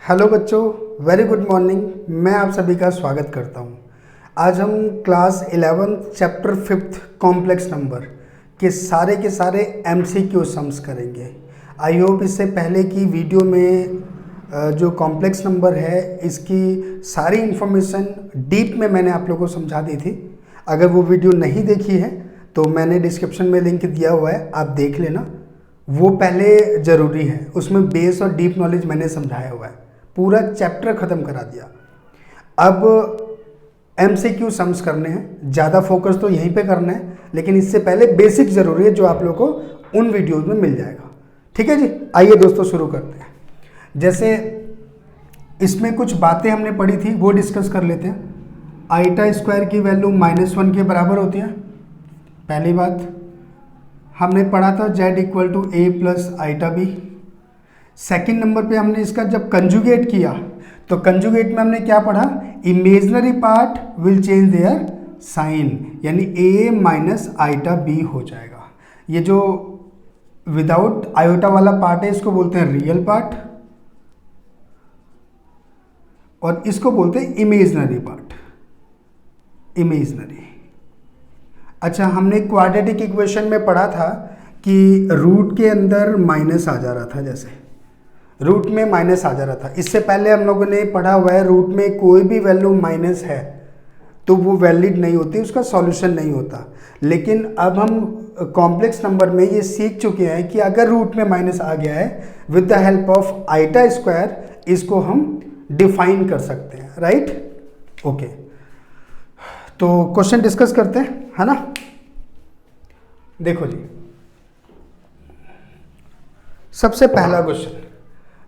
Hello बच्चों, very good morning. मैं आप सभी का स्वागत करता हूं। आज हम क्लास 11 चैप्टर 5 कॉम्प्लेक्स नंबर के सारे एमसीक्यू सम्स करेंगे। आई होप इससे पहले की वीडियो में जो कॉम्प्लेक्स नंबर है इसकी सारी इन्फॉर्मेशन डीप में मैंने आप लोगों को समझा दी थी। अगर वो वीडियो नहीं देखी है तो मैंने डिस्क्रिप्शन में लिंक दिया हुआ है, आप देख लेना। वो पहले ज़रूरी है, उसमें बेस और डीप नॉलेज मैंने समझाया हुआ है, पूरा चैप्टर ख़त्म करा दिया। अब एमसीक्यू सम्स करने हैं, ज़्यादा फोकस तो यहीं पे करना है, लेकिन इससे पहले बेसिक ज़रूरी है जो आप लोगों को उन वीडियोज़ में मिल जाएगा। ठीक है जी, आइए दोस्तों शुरू करते हैं। जैसे इसमें कुछ बातें हमने पढ़ी थी वो डिस्कस कर लेते हैं। आईटा स्क्वायर की वैल्यू -1 के बराबर होती है। पहली बात हमने पढ़ा था z equal to a plus iota b. Second number पे हमने इसका जब कंजुगेट किया तो कंजुगेट में हमने क्या पढ़ा, imaginary part will change their sign, यानी a माइनस आईटा बी हो जाएगा। ये जो विदाउट आयोटा वाला पार्ट है इसको बोलते हैं रियल पार्ट और इसको बोलते हैं इमेजनरी पार्ट, इमेजनरी। अच्छा, हमने क्वाड्रेटिक इक्वेशन में पढ़ा था कि रूट के अंदर माइनस आ जा रहा था, जैसे रूट में माइनस आ जा रहा था। इससे पहले हम लोगों ने पढ़ा हुआ है रूट में कोई भी वैल्यू माइनस है तो वो वैलिड नहीं होती, उसका सॉल्यूशन नहीं होता। लेकिन अब हम कॉम्प्लेक्स नंबर में ये सीख चुके हैं कि अगर रूट में माइनस आ गया है with the help of आईटा square इसको हम डिफाइन कर सकते हैं, राइट। ओके, तो क्वेश्चन डिस्कस करते हैं, है ना। देखो जी, सबसे पहला question,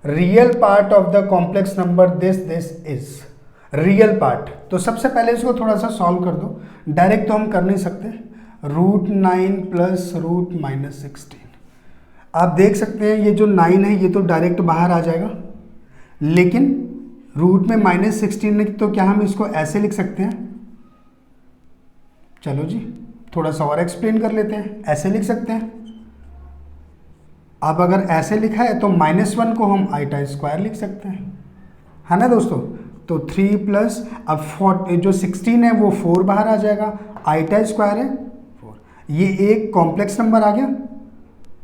real part of the complex number this is real part. तो सबसे पहले इसको थोड़ा सा सॉल्व कर दो, डायरेक्ट तो हम कर नहीं सकते। √9 प्लस √-16, आप देख सकते हैं ये जो 9 है ये तो डायरेक्ट बाहर आ जाएगा, लेकिन रूट में -16 है तो क्या हम इसको ऐसे लिख सकते हैं? चलो जी, थोड़ा सा और एक्सप्लेन कर लेते हैं। ऐसे लिख सकते हैं। अब अगर ऐसे लिखा है तो -1 को हम आईटा स्क्वायर लिख सकते हैं, है ना दोस्तों। तो 3 प्लस अब 4, जो 16 है वो 4 बाहर आ जाएगा, आईटा स्क्वायर है 4। ये एक कॉम्प्लेक्स नंबर आ गया,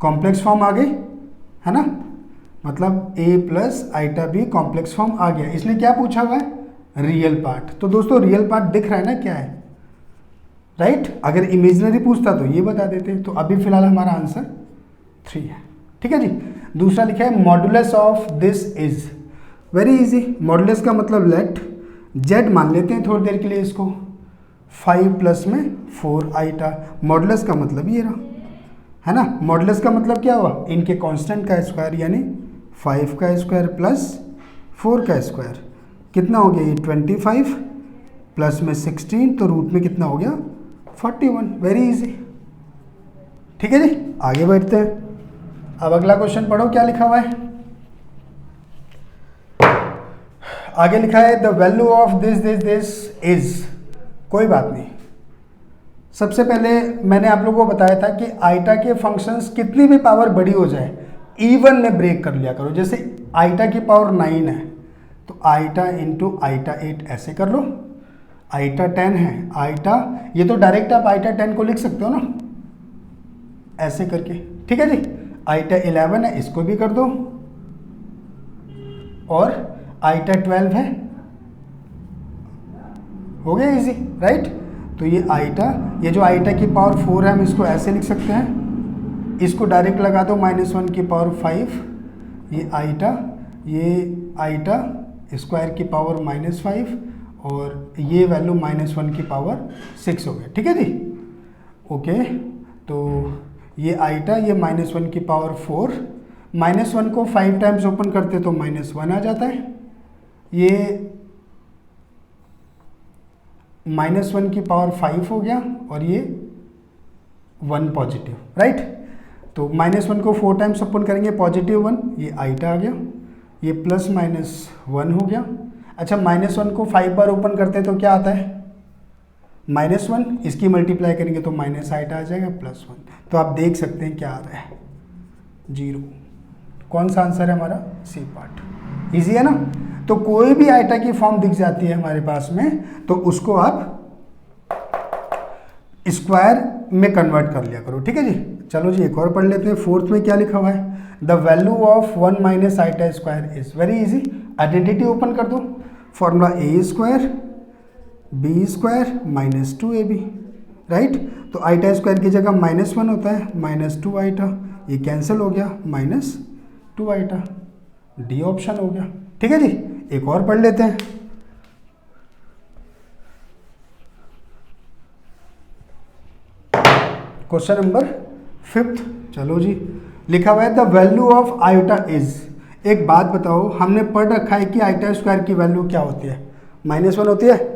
कॉम्प्लेक्स फॉर्म आ गई, है ना। मतलब a plus iota B complex form आ गया। इसने क्या पूछा हुआ है? Real part. तो दोस्तों रियल पार्ट दिख रहा है ना क्या है, राइट। अगर इमेजिनरी पूछता तो ये बता देते। तो अभी फिलहाल हमारा आंसर 3 है। ठीक है जी। दूसरा लिखा है modulus of this is, very easy. Modulus का मतलब लेट z मान लेते हैं थोड़ी देर के लिए इसको, 5 प्लस में 4 आईटा। मॉडुलस का मतलब ये रहा, है ना। मॉडुलस का मतलब क्या हुआ? इनके कांस्टेंट का स्क्वायर, यानी 5 का स्क्वायर प्लस 4 का स्क्वायर। कितना हो गया ये? 25 प्लस में 16, तो रूट में कितना हो गया? 41। Very easy. ठीक है जी, आगे बढ़ते हैं। अब अगला क्वेश्चन पढ़ो, क्या लिखा हुआ है आगे। लिखा है the value of this is. कोई बात नहीं, सबसे पहले मैंने आप लोगों को बताया था कि आईटा के फंक्शंस कितनी भी पावर बड़ी हो जाए इवन में ब्रेक कर लिया करो। जैसे आईटा की पावर 9 है तो आईटा इंटू आईटा 8 ऐसे कर लो। आईटा 10 है, आईटा, ये तो डायरेक्ट आप आईटा 10 को लिख सकते हो ना, ऐसे करके। ठीक है जी। आईटा 11 है, इसको भी कर दो, और आईटा 12 है, हो गया इजी, राइट। तो ये आईटा, ये जो आईटा की पावर 4 है हम इसको ऐसे लिख सकते हैं, इसको डायरेक्ट लगा दो -1 की पावर 5। ये आईटा स्क्वायर की पावर -5 और ये वैल्यू -1 की पावर 6 हो गया। ठीक है जी। ओके, तो ये आईटा, ये -1 की पावर 4, -1 को 5 टाइम्स ओपन करते तो -1 आ जाता है। ये -1 की पावर 5 हो गया और ये 1 पॉजिटिव, राइट। तो -1 को 4 टाइम्स ओपन करेंगे +1, ये आईटा आ गया। ये +-1 हो गया। अच्छा, -1 को 5 बार ओपन करते हैं तो क्या आता है? -1, इसकी मल्टीप्लाई करेंगे तो माइनस आईटा आ जाएगा +1। तो आप देख सकते हैं क्या आ रहा है, 0। कौन सा आंसर है हमारा? C part. इजी है ना। तो कोई भी आइटा की फॉर्म दिख जाती है हमारे पास में तो उसको आप स्क्वायर में कन्वर्ट कर लिया करो, ठीक है जी। चलो जी एक और पढ़ लेते हैं। फोर्थ में क्या लिखा हुआ है, the value of 1 minus iota square is very easy. Identity open कर दो, formula A square B square minus 2ab, right. तो आइटा स्क्वायर की जगह -1 होता है, -2 आइटा, ये कैंसिल हो गया, -2 आइटा, डी ऑप्शन हो गया, ठीक है जी। एक और पढ़ लेते हैं। Question number 5। चलो जी लिखा हुआ है the value of iota is. एक बात बताओ, हमने पढ़ रखा है कि आइटा स्क्वायर की वैल्यू क्या होती है, -1 होती है।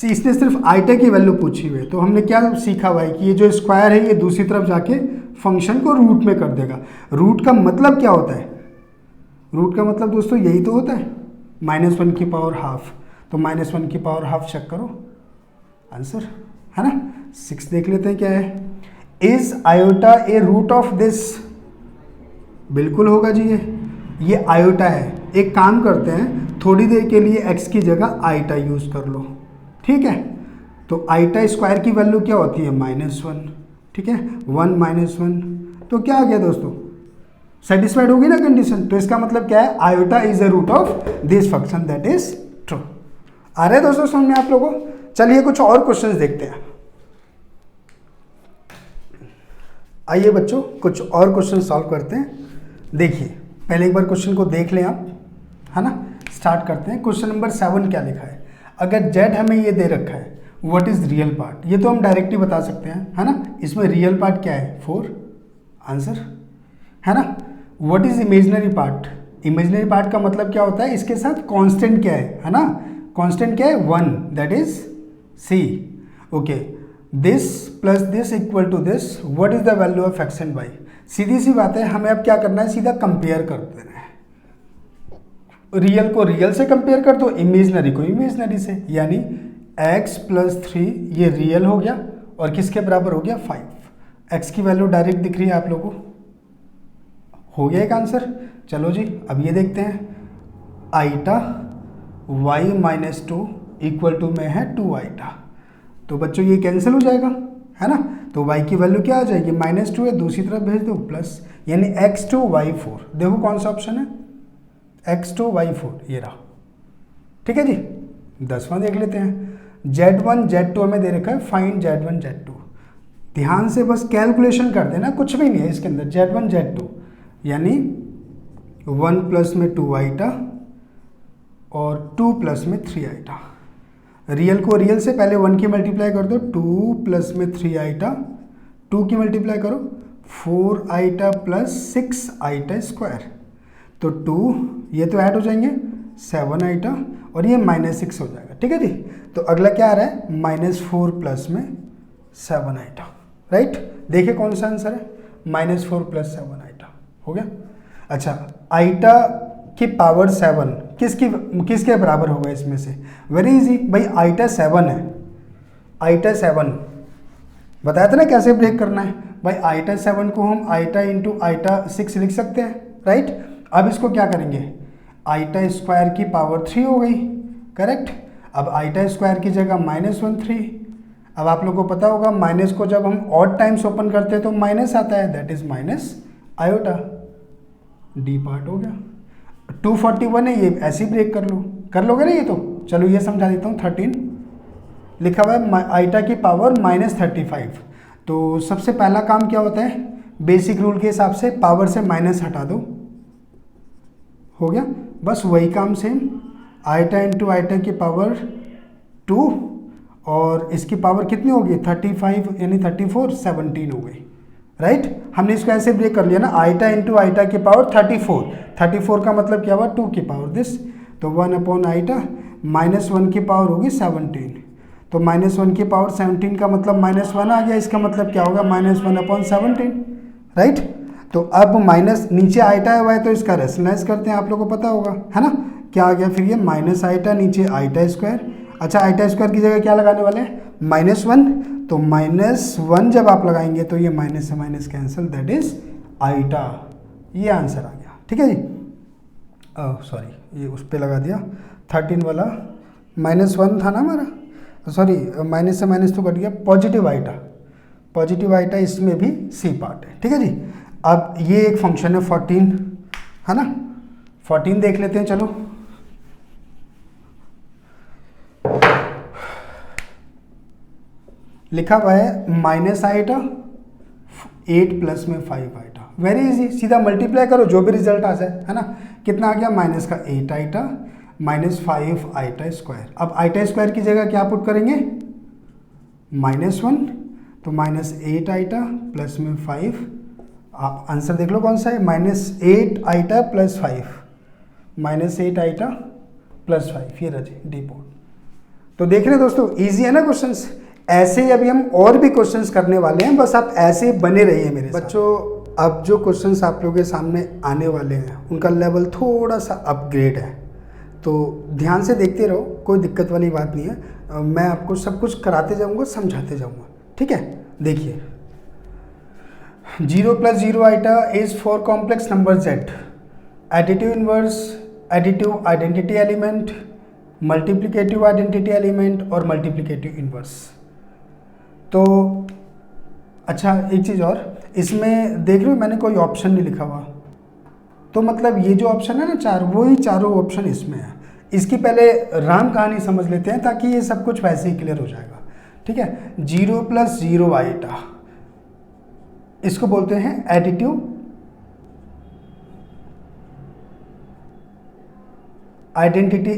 इसने सिर्फ आइटा की वैल्यू पूछी हुई है, तो हमने क्या सीखा हुआ है कि ये जो स्क्वायर है ये दूसरी तरफ जाके फंक्शन को रूट में कर देगा। रूट का मतलब क्या होता है, रूट का मतलब दोस्तों यही तो होता है, -1 की पावर हाफ। तो -1 की पावर हाफ चेक करो आंसर, है ना। 6 देख लेते हैं क्या है, is iota a root of this. बिल्कुल होगा जी, ये आयोटा है। एक काम करते हैं, थोड़ी देर के लिए x की जगह आइटा यूज कर लो, ठीक है। तो आइटा स्क्वायर की वैल्यू क्या होती है, -1, ठीक है। 1 -1 तो क्या आ गया दोस्तों, सेटिस्फाइड होगी ना कंडीशन। तो इसका मतलब क्या है, iota is a root of this function, that is true. आ रहे हैं दोस्तों समझ में आप लोगों। चलिए कुछ और क्वेश्चंस देखते हैं। आइए बच्चों कुछ और क्वेश्चन सॉल्व करते हैं। देखिए पहले एक बार क्वेश्चन को देख लें आप, है ना। स्टार्ट करते हैं। क्वेश्चन नंबर 7 क्या लिखा है, अगर z हमें ये दे रखा है, व्हाट इज रियल पार्ट, ये तो हम डायरेक्टली बता सकते हैं, है ना। इसमें रियल पार्ट क्या है, 4 आंसर, है ना। What is imaginary part, imaginary part का मतलब क्या होता है, इसके साथ कांस्टेंट क्या है ना। कांस्टेंट क्या है, 1, that is C. Okay, this plus this equal to this, what is the value of x and Y. सीधी सी बात है, हमें अब क्या करना है, सीधा कंपेयर कर देना है। रियल को रियल से कंपेयर कर दो, इमेजनरी को इमेजनरी से, यानी x प्लस 3 ये रियल हो गया और किसके बराबर हो गया, 5। x की वैल्यू डायरेक्ट दिख रही है आप लोगों को, हो गया एक आंसर। चलो जी अब ये देखते हैं, आइटा y -2 इक्वल टू में है 2 आइटा। तो बच्चों ये कैंसिल हो जाएगा, है ना। तो y की वैल्यू क्या आ जाएगी, -2 है, दूसरी तरफ भेज दो प्लस, यानी x2 y4। देखो कौन सा ऑप्शन है, x2 y4, ये रहा, ठीक है जी। 10वां देख लेते हैं, z1 z2 हमें दे रखा है, फाइंड z1 z2। ध्यान से बस कैलकुलेशन कर देना, कुछ भी नहीं है इसके अंदर। z1 z2 यानी 1 प्लस में 2 आइटा और 2 प्लस में 3 आइटा। रियल को रियल से पहले 1 की मल्टीप्लाई कर दो, 2 प्लस में 3 आइटा, 2 की मल्टीप्लाई करो 4 आइटा प्लस 6 आइटा स्क्वायर। तो 2 ये तो ऐड हो जाएंगे, 7 आइटा और ये -6 हो जाएगा, ठीक है जी। तो अगला क्या आ रहा है, -4 प्लस में 7 आइटा, राइट। देखिए कौन सा आंसर है, -4 प्लस 7 आइटा हो गया। अच्छा, आइटा की पावर 7 किसके बराबर होगा इसमें से, वेरी इजी भाई, आइटा 7 है। आइटा 7 बताया था ना कैसे ब्रेक करना है भाई। आइटा 7 को हम आइटा इंटू आइटा 6 लिख सकते हैं, राइट। अब इसको क्या करेंगे, आइटा स्क्वायर की पावर 3 हो गई, करेक्ट। अब आइटा स्क्वायर की जगह -1 3। अब आप लोगों को पता होगा माइनस को जब हम ऑड टाइम्स ओपन करते हैं तो माइनस आता है, that is minus iota, D part हो गया। 241 है, ये ऐसे ही ब्रेक कर लोगे ना ये तो। चलो ये समझा देता हूँ, 13 लिखा हुआ है आइटा की पावर -35। तो सबसे पहला काम क्या होता है, बेसिक रूल के हिसाब से पावर से माइनस हटा दो, हो गया। बस वही काम सेम, आइटा इंटू आइटा की पावर 2 और इसकी पावर कितनी होगी 35 यानी 34, 17 हो गई, राइट। हमने इसको ऐसे ब्रेक कर लिया ना, आइटा इंटू आइटा की पावर 34 का मतलब क्या हुआ 2 की पावर दिस, तो 1 अपॉन आइटा, -1 की पावर होगी 17, तो -1 की पावर 17 का मतलब -1 आ गया, इसका मतलब क्या होगा -1 अपॉन 17, राइट। तो अब माइनस नीचे आइटा हुआ है तो इसका रेशनलाइज करते हैं, आप लोगों को पता होगा, है ना। क्या आ गया फिर ये माइनस आइटा, नीचे आइटा स्क्वायर। अच्छा, आइटा स्क्वायर की जगह क्या लगाने वाले हैं, -1, तो -1 जब आप लगाएंगे तो ये माइनस से minus cancel, that is iota, ये आंसर आ गया, ठीक है जी। सॉरी ये उस पर लगा दिया 13 वाला -1 था ना हमारा, सॉरी माइनस से माइनस तो कट गया, पॉजिटिव आइटा इसमें भी सी पार्ट है, ठीक है जी। अब ये एक फंक्शन है 14, है ना, 14 देख लेते हैं चलो। लिखा हुआ है माइनस आइटा 8 प्लस में 5 आइटा, वेरी इजी, सीधा मल्टीप्लाई करो जो भी रिजल्ट आ जाए, है ना। कितना आ गया, माइनस का 8 आइटा माइनस 5 आइटा स्क्वायर। अब आइटा स्क्वायर की जगह क्या पुट करेंगे, -1, तो -8 आइटा प्लस में 5, आप आंसर देख लो कौन सा है, -8 आइटा प्लस 5, -8 आइटा प्लस 5, ये रहे डी बोर्ड। तो देख रहे हैं दोस्तों, इजी है ना क्वेश्चंस। ऐसे ही अभी हम और भी क्वेश्चंस करने वाले हैं, बस आप ऐसे बने रहिए मेरे बच्चों। अब जो क्वेश्चंस आप लोगों के सामने आने वाले हैं उनका लेवल थोड़ा सा अपग्रेड है, तो ध्यान से देखते रहो, कोई दिक्कत वाली बात नहीं है। मैं आपको सब कुछ कराते जाऊंगा, समझाते जाऊंगा, ठीक है। देखिए 0 + 0 iota is for complex number z, additive inverse, additive identity element, multiplicative identity element और मल्टीप्लिकेटिव इनवर्स। तो अच्छा एक चीज़ और, इसमें देख रहे हो मैंने कोई ऑप्शन नहीं लिखा हुआ, तो मतलब ये जो ऑप्शन है ना चार, वही चारों ऑप्शन इसमें है। इसकी पहले राम कहानी समझ लेते हैं ताकि ये सब कुछ वैसे ही क्लियर हो जाएगा, ठीक है। 0 + 0 आइटा, इसको बोलते हैं एडिटिव आइडेंटिटी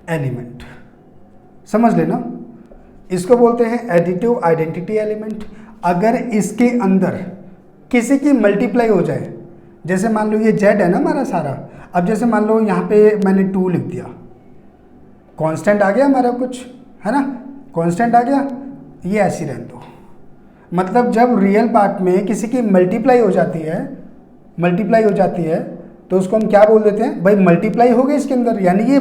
एलिमेंट, समझ लेना, इसको बोलते हैं एडिटिव आइडेंटिटी एलिमेंट। अगर इसके अंदर किसी की मल्टीप्लाई हो जाए, जैसे मान लो ये z है ना हमारा सारा, अब जैसे मान लो यहाँ पे मैंने 2 लिख दिया, कांस्टेंट आ गया हमारा कुछ, है ना, कांस्टेंट आ गया, ये ऐसी रहने दो। मतलब जब रियल पार्ट में किसी की मल्टीप्लाई हो जाती है तो उसको हम क्या बोल देते हैं, भाई मल्टीप्लाई हो गया इसके अंदर, यानी ये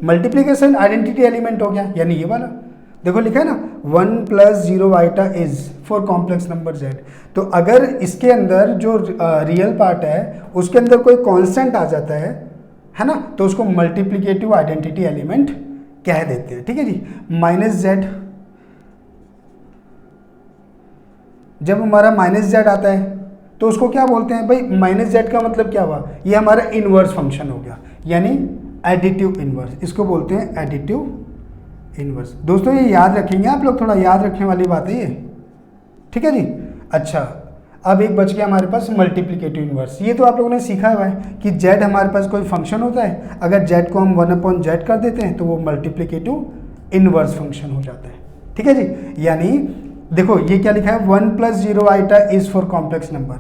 मल्टीप्लिकेशन आइडेंटिटी एलिमेंट हो गया, यानी ये वाला देखो लिखा है ना 1 + 0 iota is for complex number z। तो अगर इसके अंदर जो रियल पार्ट है उसके अंदर कोई कांस्टेंट आ जाता है ना, तो उसको मल्टीप्लिकेटिव आइडेंटिटी एलिमेंट कह देते हैं, ठीक है जी। -z, जब हमारा -z आता है तो उसको क्या बोलते हैं भाई, -z का मतलब क्या हुआ, ये हमारा इनवर्स फंक्शन हो गया, यानी एडिटिव इनवर्स, इसको बोलते हैं एडिटिव इनवर्स। दोस्तों ये याद रखेंगे आप लोग, थोड़ा याद रखने वाली बात है ये, ठीक है जी। अच्छा अब एक बच गया हमारे पास मल्टीप्लिकेटिव इनवर्स। ये तो आप लोगों ने सीखा हुआ है कि z हमारे पास कोई फंक्शन होता है, अगर z को हम 1/z कर देते हैं तो वो मल्टीप्लिकेटिव इनवर्स फंक्शन हो जाता है, ठीक है जी। यानी देखो ये क्या लिखा है, 1 + 0 iota is for complex number,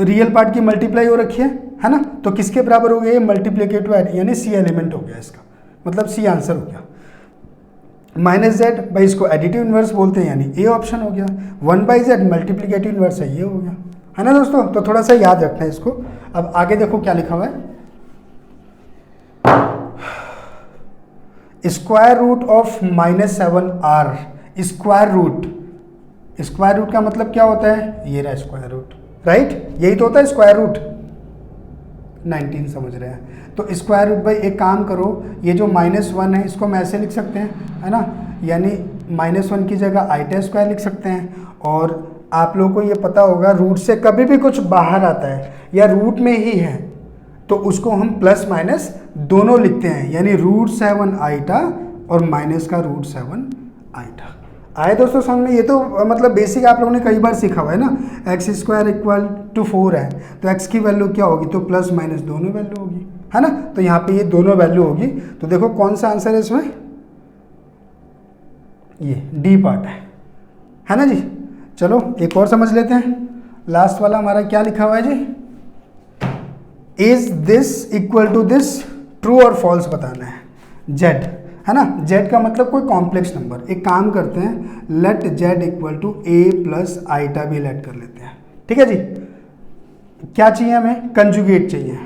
real part की मल्टीप्लाई हो रखी है ना, तो किसके बराबर हो गया, मल्टीप्लिकेटिव यानी सी एलिमेंट हो गया इसका, मतलब सी आंसर हो गया। -z भाई इसको एडिटिव इनवर्स बोलते हैं, यानी ए ऑप्शन हो गया। 1/z मल्टीप्लिकेटिव इनवर्स है, ये हो गया, है ना दोस्तों। तो थोड़ा सा याद रखना है इसको। अब आगे देखो क्या लिखा हुआ है, square root of -7r। Square root का मतलब क्या होता है, ये रहा स्क्वायर रूट, राइट, यही तो होता है स्क्वायर रूट। 19 समझ रहे हैं, तो स्क्वायर रूट भाई एक काम करो, ये जो -1 है इसको हम ऐसे लिख सकते हैं, है ना, यानी -1 की जगह आइटा स्क्वायर लिख सकते हैं। और आप लोगों को ये पता होगा रूट से कभी भी कुछ बाहर आता है या रूट में ही है तो उसको हम प्लस माइनस दोनों लिखते हैं, यानी √7 आइटा और माइनस का √7 आइटा। आए दोस्तों समझ में, ये तो मतलब बेसिक आप लोगों ने कई बार सीखा हुआ है ना। x² = 4 है तो x की वैल्यू क्या होगी, तो प्लस माइनस दोनों वैल्यू होगी, है ना। तो यहाँ पे ये दोनों वैल्यू होगी, तो देखो कौन सा आंसर है इसमें, ये डी पार्ट है ना जी। चलो एक और समझ लेते हैं, लास्ट वाला हमारा क्या लिखा हुआ है जी, is this equal to this, true और फॉल्स बताना है। z है ना, z का मतलब कोई कॉम्प्लेक्स नंबर। एक काम करते हैं, लेट z = a + आइटा भी लेट कर लेते हैं, ठीक है जी। क्या चाहिए हमें, कंजुगेट चाहिए।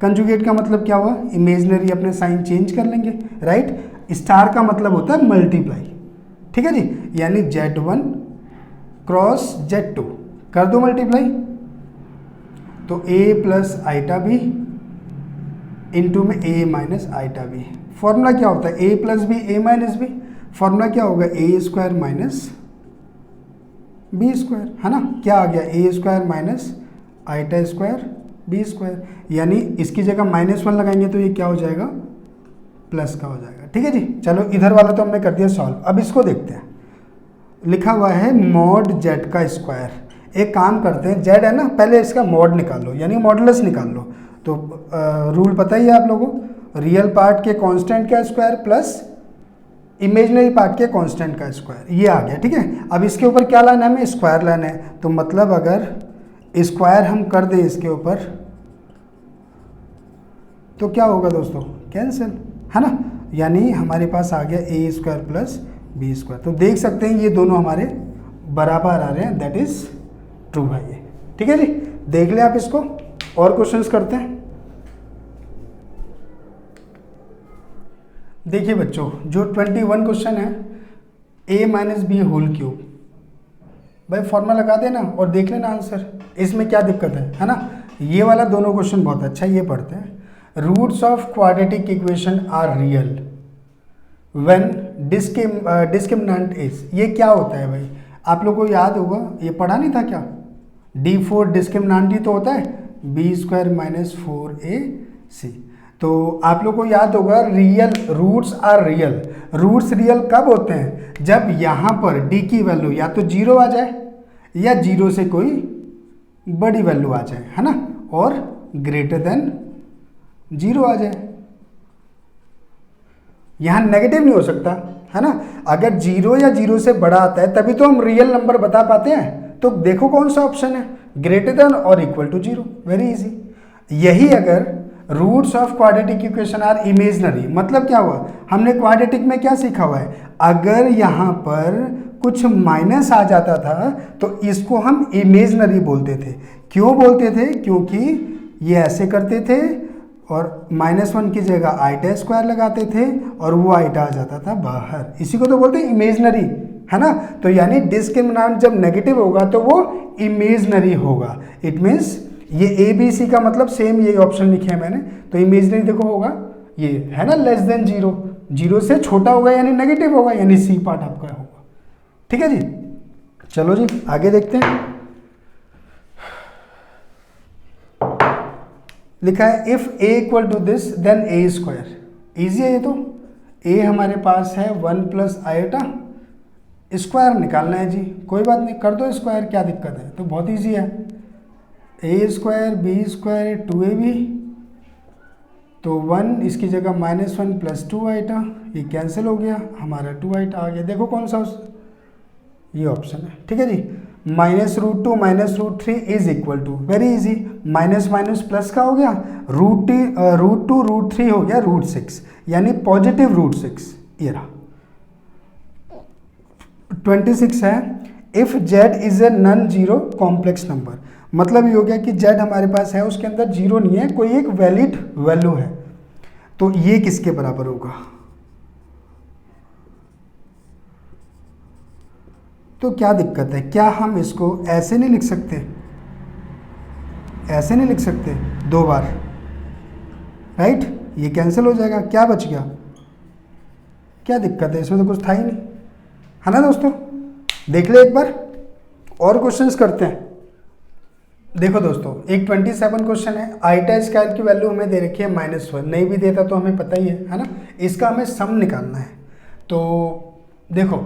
कंजुगेट का मतलब क्या हुआ, इमेजिनरी अपने साइन चेंज कर लेंगे, राइट। स्टार का मतलब होता है मल्टीप्लाई, ठीक है जी, यानी z1 क्रॉस Z2 कर दो मल्टीप्लाई, तो a plus iota b into में a minus iota b. Formula क्या होता है, a plus b a minus b, formula क्या होगा a square minus B square, है ना। क्या आ गया, a square minus iota square B square, यानी इसकी जगह -1 लगाएंगे तो ये क्या हो जाएगा, प्लस का हो जाएगा। ठीक है जी, चलो इधर वाला तो हमने कर दिया सॉल्व। अब इसको देखते हैं, लिखा हुआ है मॉड जेड का स्क्वायर। एक काम करते हैं, जेड है ना, पहले इसका मॉड निकाल लो, यानी मॉडुलस निकाल लो। तो रूल पता ही है आप लोगों को, रियल पार्ट के कांस्टेंट का स्क्वायर प्लस इमेजिनरी पार्ट के कांस्टेंट का स्क्वायर, ये आ गया। ठीक है, अब इसके ऊपर क्या लाना है, हमें स्क्वायर लाना है। तो मतलब अगर स्क्वायर हम कर दें इसके ऊपर तो क्या होगा दोस्तों, कैंसिल, है ना। यानी हमारे पास आ गया a square plus b square. तो देख सकते हैं ये दोनों हमारे बराबर आ रहे हैं, दैट इज ट्रू है ये। ठीक है जी, देख लें आप इसको। और क्वेश्चंस करते हैं। देखिए बच्चों, जो 21 क्वेश्चन है, a minus b whole cube, भाई फॉर्मूला लगा देना और देख लेना आंसर, इसमें क्या दिक्कत है ना। ये वाला दोनों क्वेश्चन बहुत अच्छा, ये पढ़ते हैं। Roots of quadratic equation are real when discriminant is, ये क्या होता है भाई, आप लोगों को याद होगा, ये पढ़ा नहीं था क्या, D4 डिस्क्रिमिनेंट ही तो होता है, बी स्क्वायर माइनस 4ac। तो आप लोग को याद होगा, real roots are real, roots real कब होते हैं, जब यहाँ पर d की वैल्यू या तो 0 आ जाए या 0 से कोई बड़ी वैल्यू आ जाए, है ना, और ग्रेटर देन 0 आ जाए। यहाँ नेगेटिव नहीं हो सकता, है ना। अगर 0 या 0 से बड़ा आता है तभी तो हम रियल नंबर बता पाते हैं। तो देखो कौन सा ऑप्शन है, ग्रेटर देन और इक्वल टू 0, वेरी इजी। यही अगर roots of quadratic equation are imaginary, मतलब क्या हुआ, हमने क्वाड्रेटिक में क्या सीखा हुआ है, अगर यहाँ पर कुछ माइनस आ जाता था तो इसको हम इमेजनरी बोलते थे। क्यों बोलते थे, क्योंकि ये ऐसे करते थे और -1 की जगह आइटा स्क्वायर लगाते थे और वो आइटा आ जाता था बाहर, इसी को तो बोलते हैं इमेजनरी, है ना। तो यानी डिस्क्रिमिनेंट जब नेगेटिव होगा तो वो इमेजनरी होगा। इट मीन्स ये ए बी सी का मतलब सेम, ये ऑप्शन लिखे हैं मैंने, तो इमेजनरी देखो होगा ये, है ना, लेस देन 0, 0 से छोटा होगा यानी नेगेटिव होगा, यानी सी पार्ट आपका होगा। ठीक है जी, चलो जी आगे देखते हैं। लिखा है if a equal to this then a square, easy है ये तो। a हमारे पास है 1 प्लस आइटा, स्क्वायर निकालना है जी, कोई बात नहीं, कर दो स्क्वायर, क्या दिक्कत है, तो बहुत ईजी है। a square B square 2ab, तो 1 इसकी जगह -1 प्लस 2 आइटा, ये कैंसिल हो गया, हमारा 2 आइटा आ गया। देखो कौन सा ये ऑप्शन है। ठीक है जी, -√2 -√3 is equal to, very easy, minus minus plus का हो गया, √2 √3 हो गया √6, यानी पॉजिटिव √6, ये रहा। 26 है, if z is a non zero complex number, मतलब ये हो गया कि z हमारे पास है, उसके अंदर जीरो नहीं है, कोई एक वैलिड वैल्यू है, तो ये किसके बराबर होगा, तो क्या दिक्कत है, क्या हम इसको ऐसे नहीं लिख सकते, ऐसे नहीं लिख सकते 2 बार, राइट, ये कैंसिल हो जाएगा, क्या बच गया, क्या दिक्कत है, इसमें तो कुछ था ही नहीं, है ना दोस्तों। देख ले एक बार, और क्वेश्चंस करते हैं। देखो दोस्तों, एक 27 क्वेश्चन है, आइटा स्क्वायर की वैल्यू हमें दे रखी है -1, नहीं भी देता तो हमें पता ही है ना, इसका हमें सम निकालना है। तो देखो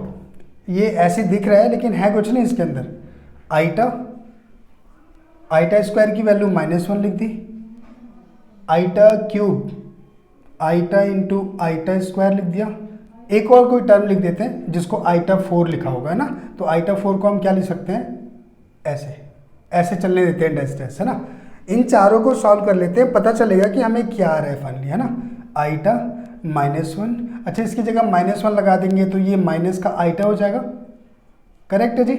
ये ऐसे दिख रहा है लेकिन है कुछ नहीं इसके अंदर, आइटा स्क्वायर की वैल्यू -1 लिख दी, iota cube, iota into iota square लिख दिया, एक और कोई टर्म लिख देते हैं जिसको आइटा 4 लिखा होगा, है ना, तो आइटा 4 को हम क्या लिख सकते हैं, ऐसे ऐसे चलने देते हैं, डैश डैश, है ना। इन चारों को सॉल्व कर लेते हैं, पता चलेगा कि हमें क्या आ रहा है फाइनली, है ना। आइटा -1, अच्छा इसकी जगह -1 लगा देंगे तो ये माइनस का आइटा हो जाएगा, करेक्ट है जी।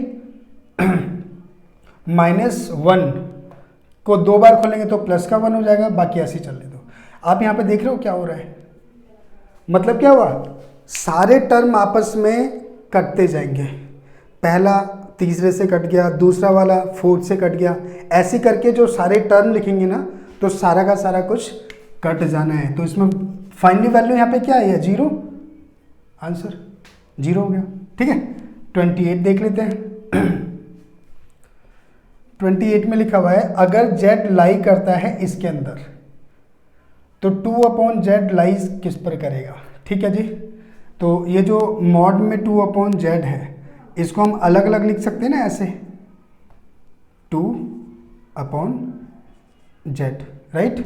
-1 को 2 बार खोलेंगे तो प्लस का 1 हो जाएगा, बाकी ऐसे ही चलने दो। आप यहाँ पे देख रहे हो क्या हो रहा है, मतलब क्या हुआ, सारे टर्म आपस में कटते जाएंगे, पहला तीसरे से कट गया, दूसरा वाला फोर्थ से कट गया, ऐसे करके जो सारे टर्म लिखेंगे ना तो सारा का सारा कुछ कट जाना है। तो इसमें फाइनली वैल्यू यहाँ पे क्या है, 0, आंसर 0 हो गया। ठीक है, 28 देख लेते हैं। 28 में लिखा हुआ है अगर z लाई करता है इसके अंदर तो 2/z लाइज किस पर करेगा। ठीक है जी, तो ये जो मॉड में 2/z है इसको हम अलग अलग लिख सकते हैं ना, ऐसे 2/z, राइट।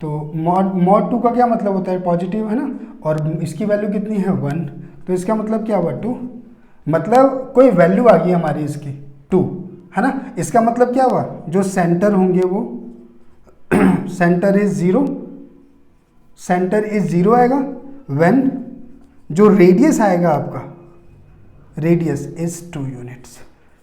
तो मॉड 2 का क्या मतलब होता है, पॉजिटिव है ना, और इसकी वैल्यू कितनी है 1, तो इसका मतलब क्या हुआ 2, मतलब कोई वैल्यू आ गई हमारी इसकी 2, है ना। इसका मतलब क्या हुआ, जो सेंटर होंगे वो सेंटर इज 0, सेंटर इज 0 आएगा। व्हेन जो रेडियस आएगा आपका, रेडियस इज 2 यूनिट्स,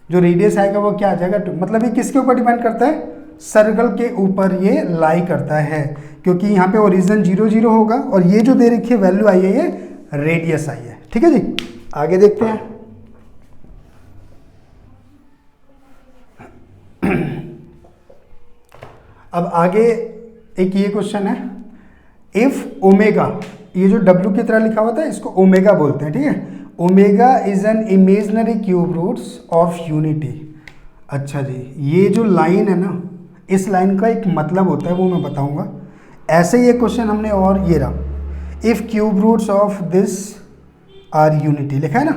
जो रेडियस आएगा वो क्या आ जाएगा 2, मतलब ये किसके ऊपर डिपेंड करता है, सर्कल के ऊपर ये लाई करता है, क्योंकि यहाँ पे ओरिजिन 0 0 होगा और ये जो दे रखी है वैल्यू आई है ये रेडियस आई है। ठीक है जी, आगे देखते हैं। अब आगे एक ये क्वेश्चन है, इफ ओमेगा, ये जो W की तरह लिखा हुआ था इसको ओमेगा बोलते हैं। ठीक है, omega is an imaginary cube roots of unity. अच्छा जी, ये जो लाइन है ना, इस लाइन का एक मतलब होता है वो मैं बताऊंगा। ऐसे ये क्वेश्चन हमने, और ये रहा, if cube roots of this are unity लिखा है ना।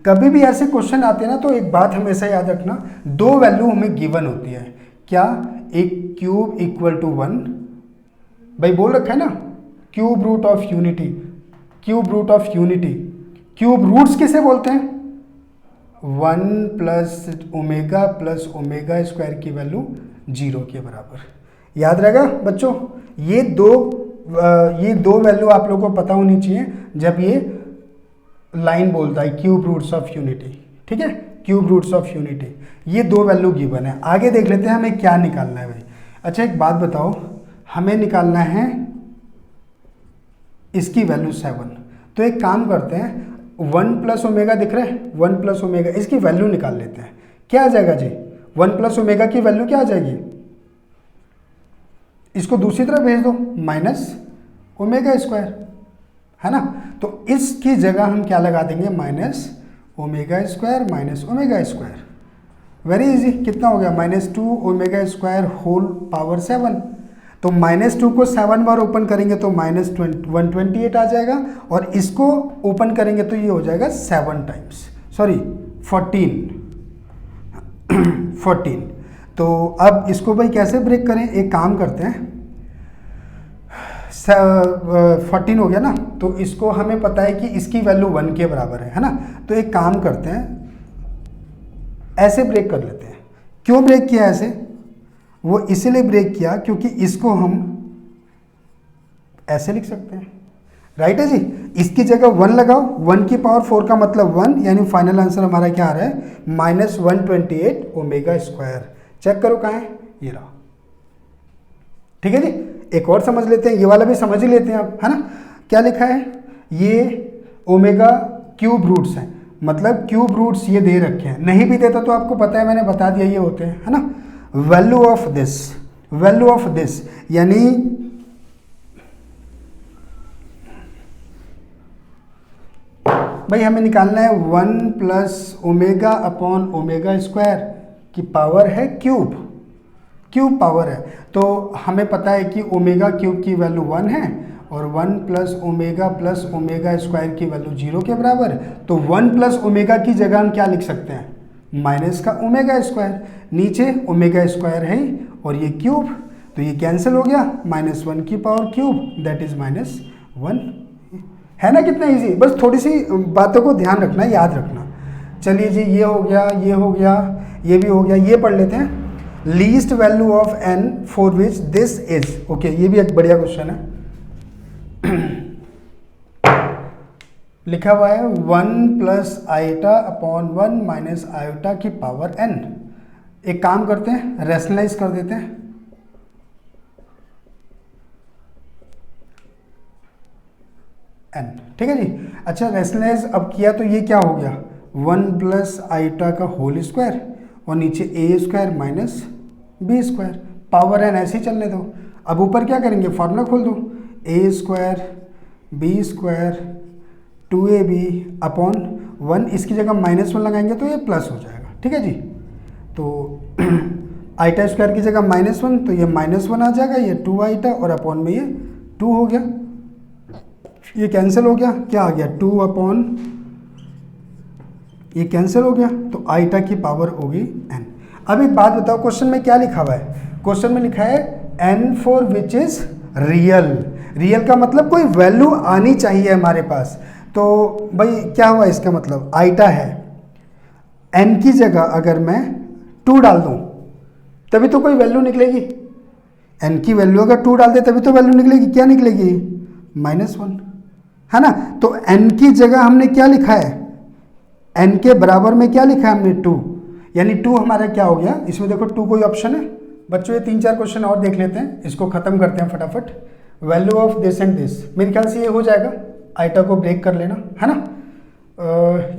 कभी भी ऐसे क्वेश्चन आते हैं ना तो एक बात हमेशा याद रखना, 2 वैल्यू हमें गिवन होती है, क्या, एक क्यूब इक्वल टू 1, भाई बोल रखा है ना, cube root of unity, cube root of unity, cube roots किसे बोलते हैं, 1 plus omega plus omega square की वैल्यू 0 के बराबर। याद रहेगा बच्चों, ये दो वैल्यू आप लोगों को पता होनी चाहिए जब ये लाइन बोलता है क्यूब रूट्स ऑफ यूनिटी। ठीक है, क्यूब रूट्स ऑफ यूनिटी, ये 2 वैल्यू गिवन है। आगे देख लेते हैं हमें क्या निकालना है भाई। अच्छा एक बात बताओ, हमें निकालना है इसकी वैल्यू 7, तो एक काम करते हैं, 1 प्लस ओमेगा दिख रहा है, 1 प्लस ओमेगा, इसकी वैल्यू निकाल लेते हैं। क्या आ जाएगा जी, 1 प्लस ओमेगा की वैल्यू क्या आ जाएगी, इसको दूसरी तरफ भेज दो, माइनस ओमेगा स्क्वायर, है ना। तो इसकी जगह हम क्या लगा देंगे, minus omega square minus omega square. Very easy, कितना हो गया, -2 ओमेगा स्क्वायर होल पावर 7। तो -2 को 7 बार ओपन करेंगे तो -128 आ जाएगा, और इसको ओपन करेंगे तो ये हो जाएगा 7 टाइम्स, सॉरी 14। तो अब इसको भाई कैसे ब्रेक करें, एक काम करते हैं, 14 हो गया ना, तो इसको हमें पता है कि इसकी वैल्यू 1 के बराबर है ना। तो एक काम करते हैं, ऐसे ब्रेक कर लेते हैं। क्यों ब्रेक किया ऐसे, वो इसीलिए ब्रेक किया क्योंकि इसको हम ऐसे लिख सकते हैं, राइट है जी। इसकी जगह 1 लगाओ, 1 की पावर 4 का मतलब 1, यानी फाइनल आंसर हमारा क्या आ रहा है, -128 ओमेगा स्क्वायर। चेक करो कहाँ है, ये रहा। ठीक है जी, एक और समझ लेते हैं, ये वाला भी समझ ही लेते हैं आप, है ना। क्या लिखा है, ये ओमेगा क्यूब रूट्स हैं, मतलब क्यूब रूट्स ये दे रखे हैं, नहीं भी देता तो आपको पता है, मैंने बता दिया ये होते हैं, है ना। वैल्यू ऑफ दिस यानी भाई हमें निकालना है 1 plus omega upon omega square की पावर है क्यूब पावर है। तो हमें पता है कि ओमेगा क्यूब की वैल्यू 1 है और 1 प्लस ओमेगा स्क्वायर की वैल्यू 0 के बराबर है। तो 1 प्लस ओमेगा की जगह हम क्या लिख सकते हैं, माइनस का ओमेगा स्क्वायर, नीचे ओमेगा स्क्वायर है और ये क्यूब, तो ये कैंसिल हो गया, -1 की पावर क्यूब दैट इज -1, है ना। कितना इजी, बस थोड़ी सी बातों को ध्यान रखना, याद रखना। चलिए जी, ये हो गया, ये हो गया, ये भी हो गया। ये पढ़ लेते हैं, least value of n for which this is, okay, ये भी एक बढ़िया क्वेश्चन है। लिखा हुआ है 1 plus iota upon 1 minus iota की पावर n। एक काम करते हैं, रैशनलाइज कर देते हैं। n, ठीक है जी। अच्छा, रैशनलाइज अब किया तो ये क्या हो गया, 1 प्लस आईटा का होल स्क्वायर और नीचे A square minus B square, power N ऐसे ही चलने दो। अब ऊपर क्या करेंगे, फार्मूला खोल दो, A square B square 2ab upon 1, इसकी जगह -1 लगाएंगे तो ये प्लस हो जाएगा, ठीक है जी। तो आईटा स्क्वायर की जगह -1 तो ये -1 आ जाएगा, ये 2 आईटा और अपॉन में ये 2 हो गया, ये कैंसिल हो गया, क्या आ गया 2 अपॉन, ये कैंसिल हो गया, तो आईटा की पावर होगी n। अब एक बात बताओ, क्वेश्चन में क्या लिखा हुआ है, क्वेश्चन में लिखा है n for which is real. Real का मतलब कोई वैल्यू आनी चाहिए हमारे पास। तो भाई क्या हुआ इसका मतलब, आईटा है, n की जगह अगर मैं 2 डाल दूं तभी तो कोई वैल्यू निकलेगी, n की वैल्यू अगर 2 डाल दे तभी तो वैल्यू निकलेगी, क्या निकलेगी -1, है ना। तो n की जगह हमने क्या लिखा है, n के बराबर में क्या लिखा है हमने 2, यानी 2 हमारा क्या हो गया, इसमें देखो 2 कोई ऑप्शन है बच्चों, ये 3-4 क्वेश्चन और देख लेते हैं, इसको खत्म करते हैं फटाफट। Value of this and this, मेरे ख्याल से ये हो जाएगा, आईटा को ब्रेक कर लेना, है ना।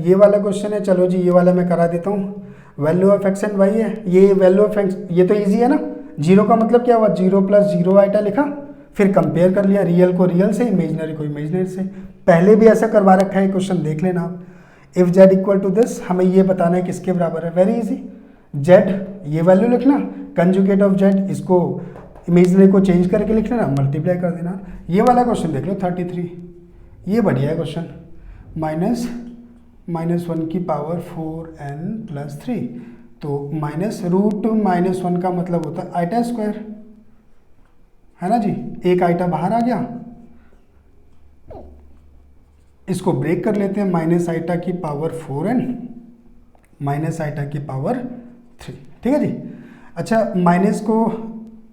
ये वाला क्वेश्चन है, चलो जी ये वाला मैं करा देता हूँ। Value of x and y है, ये वैल्यू ऑफ एक्स, ये तो इजी है ना। 0 का मतलब क्या हुआ, 0 + 0 आईटा लिखा, फिर कंपेयर कर लिया रियल को रियल से, इमेजनरी को इमेजनरी से। पहले भी ऐसा करवा रखा है, क्वेश्चन देख लेना आप। If z equal to this, हमें ये बताना है किसके बराबर है, वेरी इजी। जेड ये वैल्यू लिखना, कंजुगेट ऑफ जेड, इसको इमेजनरी को चेंज करके लिख लेना, मल्टीप्लाई कर देना। ये वाला क्वेश्चन देख लो 33, ये बढ़िया है क्वेश्चन, -1 की पावर 4n + 3, तो -√-1 का मतलब होता है आईटा स्क्वायर, है ना जी। एक आईटा बाहर आ गया, इसको ब्रेक कर लेते हैं, माइनस आईटा की पावर 4n माइनस आईटा की पावर 3, ठीक है जी। अच्छा, माइनस को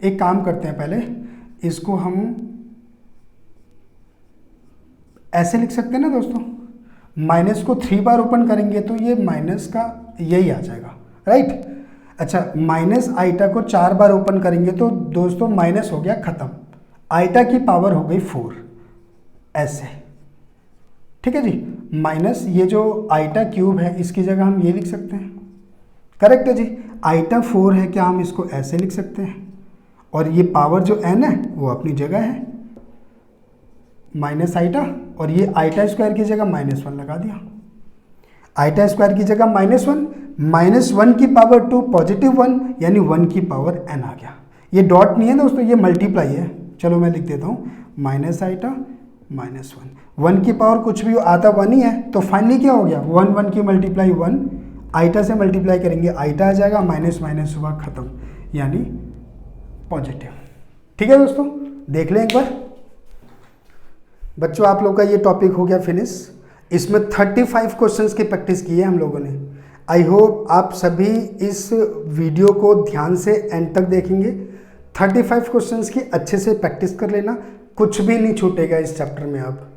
एक काम करते हैं, पहले इसको हम ऐसे लिख सकते हैं ना दोस्तों, माइनस को 3 बार ओपन करेंगे तो ये माइनस का यही आ जाएगा, राइट। अच्छा, माइनस आईटा को 4 बार ओपन करेंगे तो दोस्तों माइनस हो गया खत्म, आईटा की पावर हो गई 4, ऐसे, ठीक है जी। माइनस ये जो आईटा क्यूब है इसकी जगह हम ये लिख सकते हैं, करेक्ट है जी। आईटा 4 है, क्या हम इसको ऐसे लिख सकते हैं, और ये पावर जो n है वो अपनी जगह है, माइनस आईटा, और ये आईटा स्क्वायर की जगह -1 लगा दिया। आईटा स्क्वायर की जगह -1 की पावर 2 +1 यानी 1 की पावर n आ गया। ये डॉट नहीं है दोस्तों, ये मल्टीप्लाई है, चलो मैं लिख देता हूँ, माइनस आईटा -1, 1 की पावर कुछ भी आता 1 ही है, तो फाइनली क्या हो गया, 1 की मल्टीप्लाई 1, आईटा से मल्टीप्लाई करेंगे आईटा आ जाएगा, माइनस माइनस हुआ खत्म, यानी पॉजिटिव। ठीक है दोस्तों, देख लें एक बार। बच्चों आप लोग का ये टॉपिक हो गया फिनिश। इसमें 35 क्वेश्चंस की प्रैक्टिस की है हम लोगों ने। आई होप आप सभी इस वीडियो को ध्यान से एंड तक देखेंगे। 35 क्वेश्चंस की अच्छे से प्रैक्टिस कर लेना, कुछ भी नहीं छूटेगा इस चैप्टर में। अब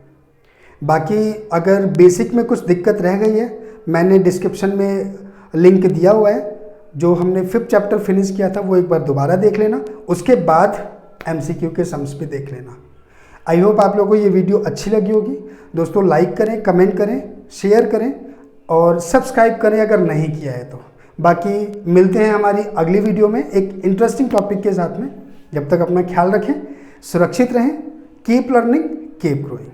बाकी अगर बेसिक में कुछ दिक्कत रह गई है, मैंने डिस्क्रिप्शन में लिंक दिया हुआ है, जो हमने 5th चैप्टर फिनिश किया था वो एक बार दोबारा देख लेना, उसके बाद MCQ के सम्स पे देख लेना। आई होप आप लोगों को ये वीडियो अच्छी लगी होगी। दोस्तों लाइक करें, कमेंट करें, शेयर करें और सब्सक्राइब करें अगर नहीं किया है तो। बाकी मिलते हैं हमारी अगली वीडियो में एक इंटरेस्टिंग टॉपिक के साथ में। जब तक अपना ख्याल रखें, सुरक्षित रहें, कीप लर्निंग, कीप ग्रोइंग।